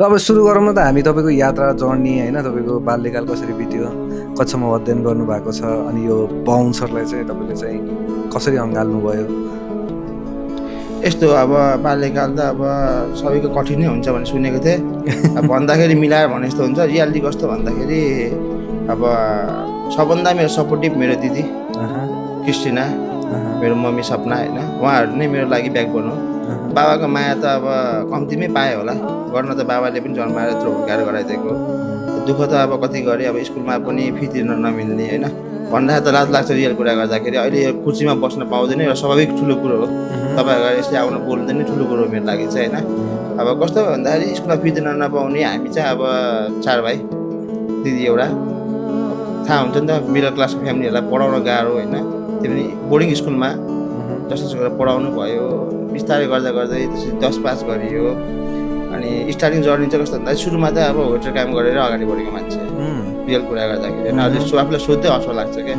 र अब सुरु गरौँ न त हामी तपाईँको यात्रा जर्नी होइन तपाईँको बाल्यकाल कसरी बित्यो, कक्षामा अध्ययन गर्नुभएको छ, अनि यो बााउन्सरलाई चाहिँ तपाईँले चाहिँ कसरी अँगाल्नुभयो? यस्तो अब बाल्यकाल त अब सबैको कठिन नै हुन्छ भनेर सुनेको थिएँ। अब भन्दाखेरि मिलाएर भने जस्तो हुन्छ। रियालिटी कस्तो भन्दाखेरि अब सबभन्दा मेरो सपोर्टिभ मेरो दिदी क्रिस्टिना, मेरो मम्मी सपना होइन, उहाँहरू नै मेरो लागि ब्याकबोन हो। बाबाको माया त अब कम्तीमै पाएँ होला, गर्न त बाबाले पनि जन्माएर यत्रो हुर्काएर गराइदिएको। दुःख त अब कति गरेँ, अब स्कुलमा पनि फी तिर्न नमिल्ने होइन, भन्दाखेरि त लाज लाग्छ रियल कुरा गर्दाखेरि। अहिले यो कुर्सीमा बस्न पाउँदैन, एउटा स्वाभाविक ठुलो कुरो हो। तपाईँहरू यसले आउन बोल्दैन ठुलो कुरो मेरो लागि चाहिँ होइन। अब कस्तो भन्दाखेरि स्कुलमा फी तिर्न नपाउने हामी चाहिँ अब 4 भाइ, दिदी एउटा। थाहा हुन्छ नि त मिडल क्लासको फ्यामिलीहरूलाई पढाउन गाह्रो होइन, त्यो पनि बोर्डिङ स्कुलमा जस्तो गरेर पढाउनु भयो। बिस्तारै गर्दा गर्दै त्यसरी 10 पास गरियो। अनि स्टार्टिङ जर्नी चाहिँ कस्तो भन्दा सुरुमा त अब होटल काम गरेर अगाडि बढेको मान्छे, रियल कुरा गर्दाखेरि होइन। अहिले आफूलाई सोध्दै हँसो लाग्छ क्या।